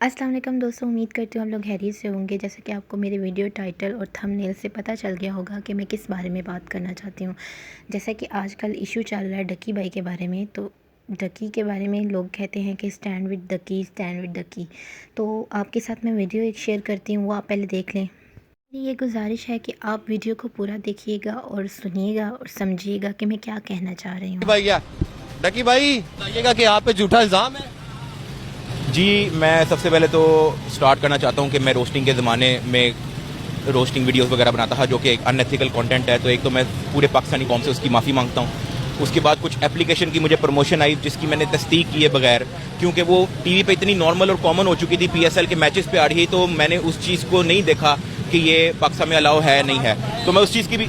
السلام علیکم دوستوں، امید کرتی ہوں آپ لوگ خیریت سے ہوں گے۔ جیسا کہ آپ کو میرے ویڈیو ٹائٹل اور تھمبنیل سے پتہ چل گیا ہوگا کہ میں کس بارے میں بات کرنا چاہتی ہوں۔ جیسا کہ آج کل ایشو چل رہا ہے ڈکی بائی کے بارے میں، تو ڈکی کے بارے میں لوگ کہتے ہیں کہ stand with Ducky, stand with Ducky. تو آپ کے ساتھ میں ویڈیو ایک شیئر کرتی ہوں، وہ آپ پہلے دیکھ لیں۔ یہ گزارش ہے کہ آپ ویڈیو کو پورا دیکھیے گا اور سنیے گا اور سمجھیے گا کہ میں کیا کہنا چاہ رہی ہوں۔ بھائی کیا ڈکی بھائی بتائیے گا کہ آپ پہ جھوٹا الزام ہے؟ جی میں سب سے پہلے تو سٹارٹ کرنا چاہتا ہوں کہ میں روسٹنگ کے زمانے میں روسٹنگ ویڈیوز وغیرہ بناتا تھا جو کہ ایک ان ایتھیکل کانٹینٹ ہے، تو ایک تو میں پورے پاکستانی قوم سے اس کی معافی مانگتا ہوں۔ اس کے بعد کچھ اپلیکیشن کی مجھے پروموشن آئی جس کی میں نے تصدیق کی ہے بغیر، کیونکہ وہ ٹی وی پہ اتنی نارمل اور کامن ہو چکی تھی، پی ایس ایل کے میچز پہ آ رہی، تو میں نے اس چیز کو نہیں دیکھا کہ یہ پاکستان میں الاؤ ہے نہیں ہے، تو میں اس چیز کی بھی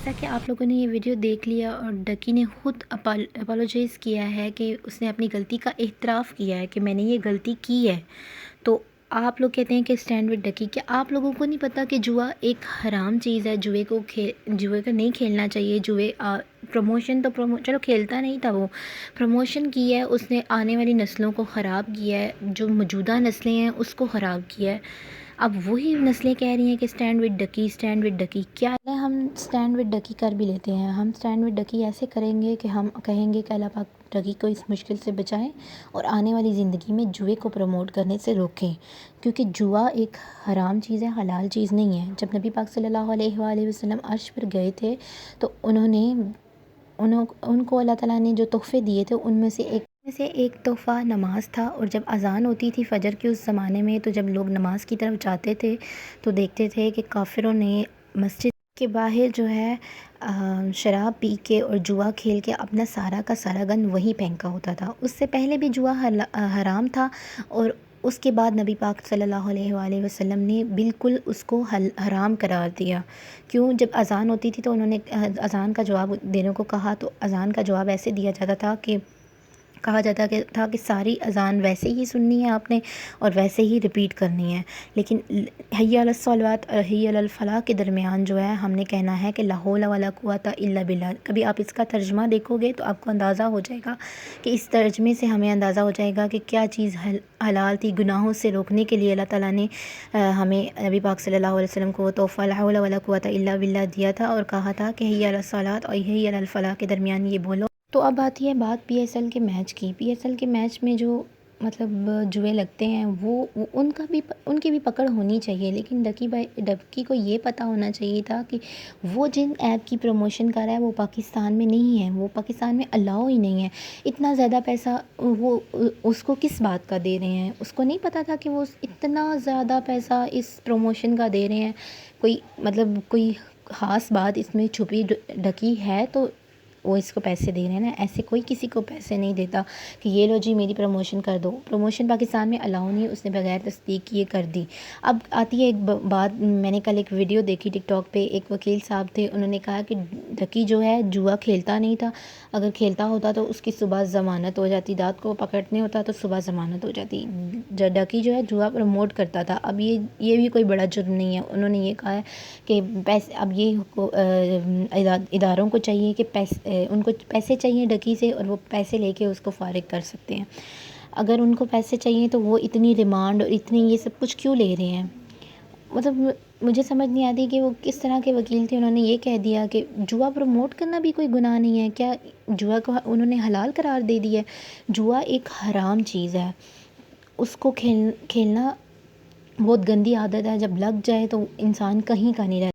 جیسا کہ آپ لوگوں نے یہ ویڈیو دیکھ لیا اور ڈکی نے خود اپالوجائز کیا ہے کہ اس نے اپنی غلطی کا اعتراف کیا ہے کہ میں نے یہ غلطی کی ہے، تو آپ لوگ کہتے ہیں کہ اسٹینڈ ود ڈکی۔ کیا آپ لوگوں کو نہیں پتہ کہ جوا ایک حرام چیز ہے؟ جوئے کو نہیں کھیلنا چاہیے۔ پروموشن تو چلو کھیلتا نہیں تھا، وہ پروموشن کی ہے اس نے، آنے والی نسلوں کو خراب کیا ہے، جو موجودہ نسلیں ہیں اس کو خراب کیا ہے۔ اب وہی نسلیں کہہ رہی ہیں کہ stand with Ducky, stand with Ducky. کیا ہے، ہم اسٹینڈ ود ڈکی کر بھی لیتے ہیں۔ ہم اسٹینڈ ود ڈکی ایسے کریں گے کہ ہم کہیں گے کہ اللہ پاک ڈکی کو اس مشکل سے بچائیں اور آنے والی زندگی میں جوئے کو پروموٹ کرنے سے روکیں، کیونکہ جوا ایک حرام چیز ہے، حلال چیز نہیں ہے۔ جب نبی پاک صلی اللہ علیہ وآلہ وسلم عرش پر گئے تھے تو ان کو اللہ تعالیٰ نے جو تحفے دیے تھے ان میں سے ایک تحفہ نماز تھا، اور جب اذان ہوتی تھی فجر کے اس زمانے میں، تو جب لوگ نماز کی طرف جاتے تھے تو دیکھتے تھے کہ کافروں نے مسجد کے باہر جو ہے شراب پی کے اور جوا کھیل کے اپنا سارا کا سارا گند وہیں پھینکا ہوتا تھا۔ اس سے پہلے بھی جوا حرام تھا، اور اس کے بعد نبی پاک صلی اللہ علیہ وآلہ وسلم نے بالکل اس کو حرام قرار دیا۔ کیوں؟ جب اذان ہوتی تھی تو انہوں نے اذان کا جواب دینے کو کہا، تو اذان کا جواب ایسے دیا جاتا تھا کہ ساری اذان ویسے ہی سننی ہے آپ نے اور ویسے ہی ریپیٹ کرنی ہے، لیکن حی علی الصلوات اور حی علی الفلاح کے درمیان جو ہے ہم نے کہنا ہے کہ لا حول ولا قوۃ الا باللہ۔ کبھی آپ اس کا ترجمہ دیکھو گے تو آپ کو اندازہ ہو جائے گا کہ اس ترجمے سے ہمیں اندازہ ہو جائے گا کہ کیا چیز حلال تھی۔ گناہوں سے روکنے کے لیے اللہ تعالیٰ نے ہمیں نبی پاک صلی اللہ علیہ وسلم کو وہ تحفہ لا حول ولا قوۃ الا باللہ دیا تھا، اور کہا تھا کہ حی علی الصلوات اور حی علی الفلاح کے درمیان یہ بولو۔ تو اب آتی ہے بات پی ایس ایل کے میچ کی۔ پی ایس ایل کے میچ میں جو جوئے لگتے ہیں وہ ان کی بھی پکڑ ہونی چاہیے، لیکن ڈکی کو یہ پتہ ہونا چاہیے تھا کہ وہ جن ایپ کی پروموشن کر رہا ہے وہ پاکستان میں نہیں ہے، وہ پاکستان میں الاؤ ہی نہیں ہے۔ اتنا زیادہ پیسہ وہ اس کو کس بات کا دے رہے ہیں؟ اس کو نہیں پتہ تھا کہ وہ اتنا زیادہ پیسہ اس پروموشن کا دے رہے ہیں؟ کوئی خاص بات اس میں چھپی ڈکی ہے تو وہ اس کو پیسے دے رہے ہیں نا۔ ایسے کوئی کسی کو پیسے نہیں دیتا کہ یہ لو جی میری پروموشن کر دو۔ پروموشن پاکستان میں الاؤ نہیں ہے، اس نے بغیر تصدیق کیے کر دی۔ اب آتی ہے ایک بات، میں نے کل ایک ویڈیو دیکھی ٹک ٹاک پہ، ایک وکیل صاحب تھے، انہوں نے کہا کہ ڈکی جو ہے جوا کھیلتا نہیں تھا، اگر کھیلتا ہوتا تو اس کی صبح ضمانت ہو جاتی، رات کو پکڑنے ہوتا تو صبح ضمانت ہو جاتی۔ ڈکی جو ہے جوا پروموٹ کرتا تھا۔ اب یہ بھی کوئی بڑا جرم نہیں ہے۔ انہوں نے یہ کہا ہے کہ اب یہ اداروں کو چاہیے کہ ان کو پیسے چاہیے ڈکی سے، اور وہ پیسے لے کے اس کو فارغ کر سکتے ہیں۔ اگر ان کو پیسے چاہیے تو وہ اتنی ریمانڈ اور اتنی یہ سب کچھ کیوں لے رہے ہیں؟ مجھے سمجھ نہیں آتی کہ وہ کس طرح کے وکیل تھے۔ انہوں نے یہ کہہ دیا کہ جوا پروموٹ کرنا بھی کوئی گناہ نہیں ہے کیا؟ جوا کو انہوں نے حلال قرار دے دیا ہے۔ جوا ایک حرام چیز ہے، اس کو کھیلنا بہت گندی عادت ہے، جب لگ جائے تو انسان کہیں کا نہیں رہتا۔